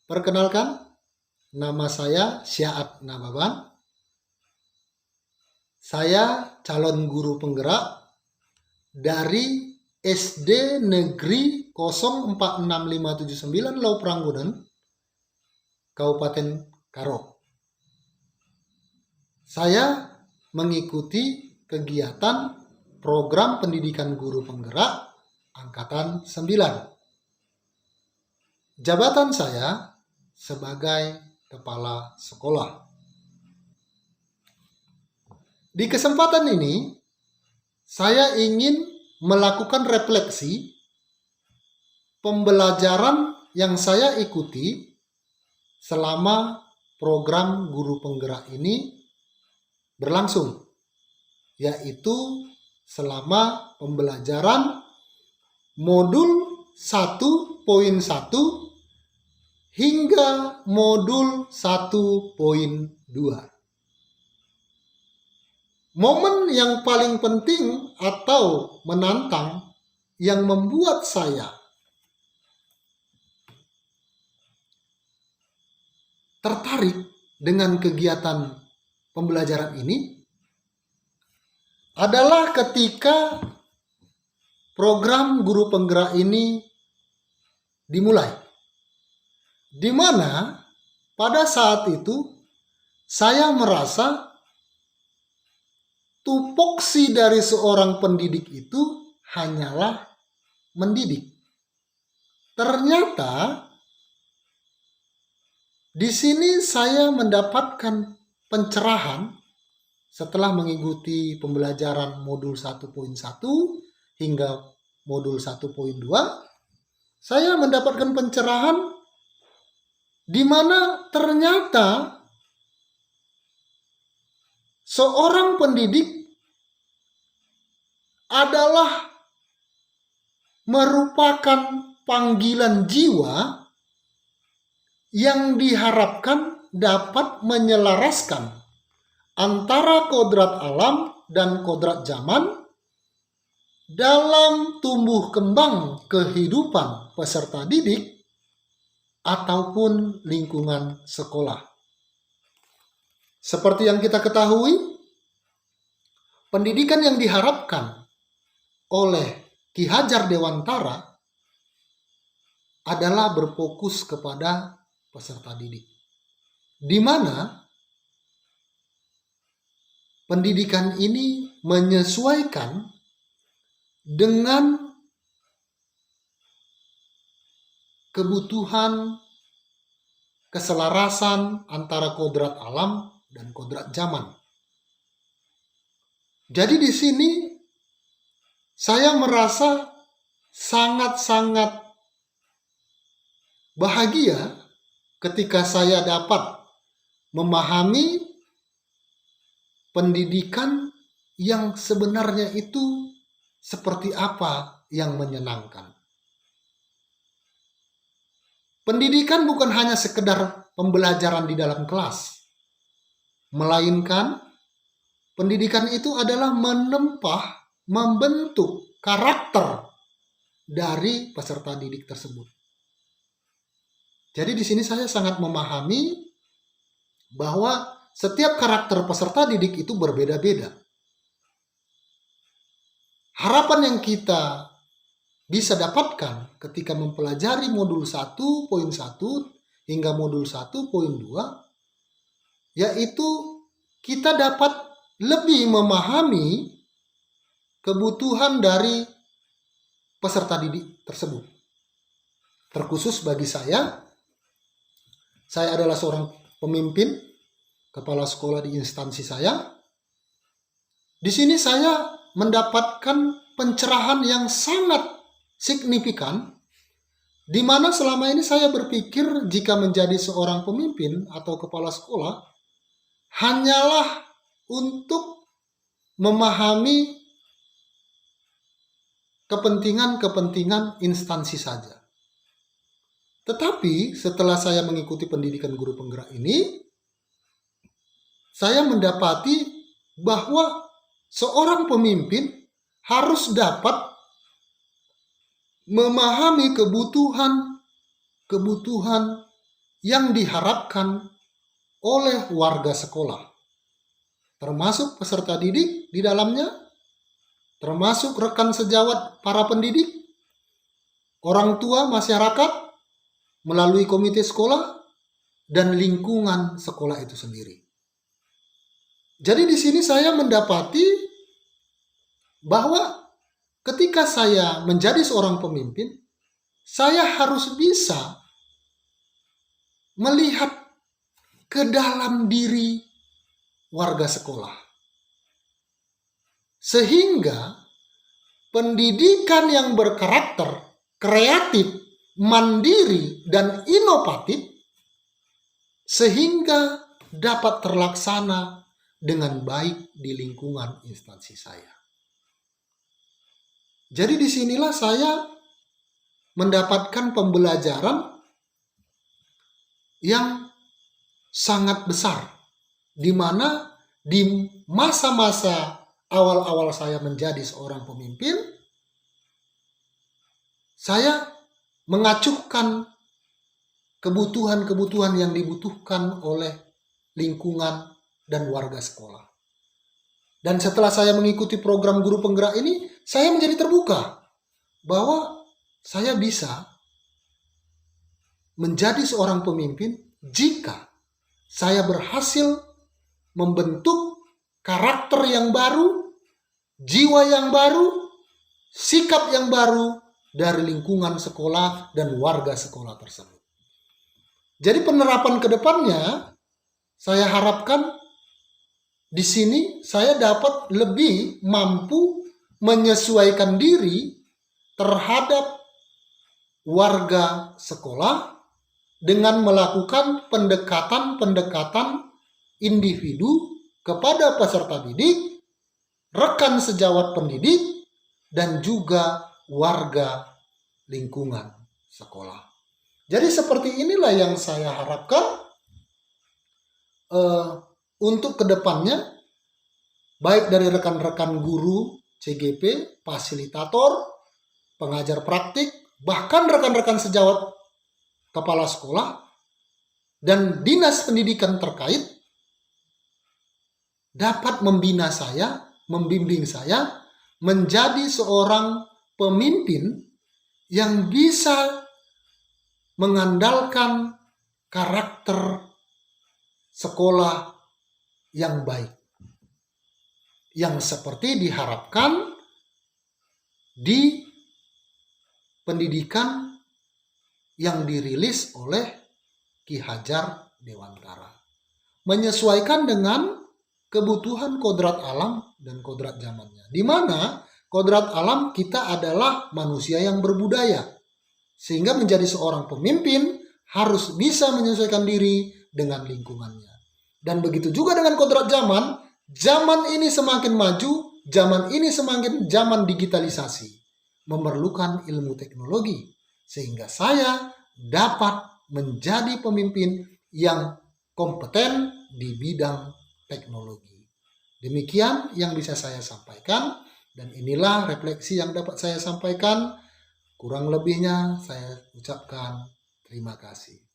Perkenalkan, nama saya Syaad Nababan. Saya calon guru penggerak dari SD Negeri 046579 Lau Pranggonan, Kabupaten Karo. Saya mengikuti kegiatan program pendidikan guru penggerak Angkatan 9. Jabatan saya sebagai kepala sekolah. Di kesempatan ini, saya ingin melakukan refleksi pembelajaran yang saya ikuti selama program guru penggerak ini berlangsung, yaitu selama pembelajaran modul 1.1 hingga modul 1.2. Momen yang paling penting atau menantang yang membuat saya tertarik dengan kegiatan pembelajaran ini adalah ketika program guru penggerak ini dimulai. Di mana pada saat itu saya merasa tupoksi dari seorang pendidik itu hanyalah mendidik. Ternyata di sini saya mendapatkan pencerahan setelah mengikuti pembelajaran modul 1.1 hingga modul 1.2. Saya mendapatkan pencerahan di mana ternyata seorang pendidik adalah merupakan panggilan jiwa yang diharapkan dapat menyelaraskan antara kodrat alam dan kodrat zaman dalam tumbuh kembang kehidupan peserta didik ataupun lingkungan sekolah. Seperti yang kita ketahui, pendidikan yang diharapkan oleh Ki Hajar Dewantara adalah berfokus kepada peserta didik, di mana pendidikan ini menyesuaikan dengan kebutuhan keselarasan antara kodrat alam dan kodrat zaman. Jadi di sini saya merasa sangat-sangat bahagia ketika saya dapat memahami pendidikan yang sebenarnya itu seperti apa yang menyenangkan. Pendidikan bukan hanya sekedar pembelajaran di dalam kelas, melainkan pendidikan itu adalah membentuk karakter dari peserta didik tersebut. Jadi di sini saya sangat memahami bahwa setiap karakter peserta didik itu berbeda-beda. Harapan yang kita bisa dapatkan ketika mempelajari modul 1.1 hingga modul 1.2, yaitu kita dapat lebih memahami kebutuhan dari peserta didik tersebut. Terkhusus bagi saya adalah seorang pemimpin, kepala sekolah di instansi saya. Di sini saya mendapatkan pencerahan yang sangat signifikan, di mana selama ini saya berpikir jika menjadi seorang pemimpin atau kepala sekolah hanyalah untuk memahami kepentingan-kepentingan instansi saja. Tetapi setelah saya mengikuti pendidikan guru penggerak ini, saya mendapati bahwa seorang pemimpin harus dapat memahami kebutuhan yang diharapkan oleh warga sekolah, termasuk peserta didik di dalamnya, termasuk rekan sejawat para pendidik, orang tua, masyarakat, melalui komite sekolah, dan lingkungan sekolah itu sendiri. Jadi di sini saya mendapati bahwa ketika saya menjadi seorang pemimpin, saya harus bisa melihat ke dalam diri warga sekolah. Sehingga pendidikan yang berkarakter kreatif, mandiri, dan inovatif sehingga dapat terlaksana dengan baik di lingkungan instansi saya. Jadi disinilah saya mendapatkan pembelajaran yang sangat besar, di mana di masa-masa awal-awal saya menjadi seorang pemimpin, saya mengacuhkan kebutuhan-kebutuhan yang dibutuhkan oleh lingkungan dan warga sekolah. Dan setelah saya mengikuti program guru penggerak ini, saya menjadi terbuka bahwa saya bisa menjadi seorang pemimpin jika saya berhasil membentuk karakter yang baru, jiwa yang baru, sikap yang baru dari lingkungan sekolah dan warga sekolah tersebut. Jadi penerapan ke depannya, saya harapkan di sini saya dapat lebih mampu menyesuaikan diri terhadap warga sekolah dengan melakukan pendekatan-pendekatan individu kepada peserta didik, rekan sejawat pendidik, dan juga warga lingkungan sekolah. Jadi seperti inilah yang saya harapkan untuk kedepannya, baik dari rekan-rekan guru, CGP, fasilitator, pengajar praktik, bahkan rekan-rekan sejawat kepala sekolah, dan dinas pendidikan terkait dapat membina saya, membimbing saya menjadi seorang pemimpin yang bisa mengandalkan karakter sekolah yang baik, yang seperti diharapkan di pendidikan yang dirilis oleh Ki Hajar Dewantara, menyesuaikan dengan kebutuhan kodrat alam dan kodrat zamannya, di mana kodrat alam kita adalah manusia yang berbudaya, sehingga menjadi seorang pemimpin harus bisa menyesuaikan diri dengan lingkungannya. Dan begitu juga dengan kodrat zaman, zaman ini semakin maju, zaman ini semakin zaman digitalisasi, memerlukan ilmu teknologi, sehingga saya dapat menjadi pemimpin yang kompeten di bidang teknologi. Demikian yang bisa saya sampaikan, dan inilah refleksi yang dapat saya sampaikan. Kurang lebihnya saya ucapkan terima kasih.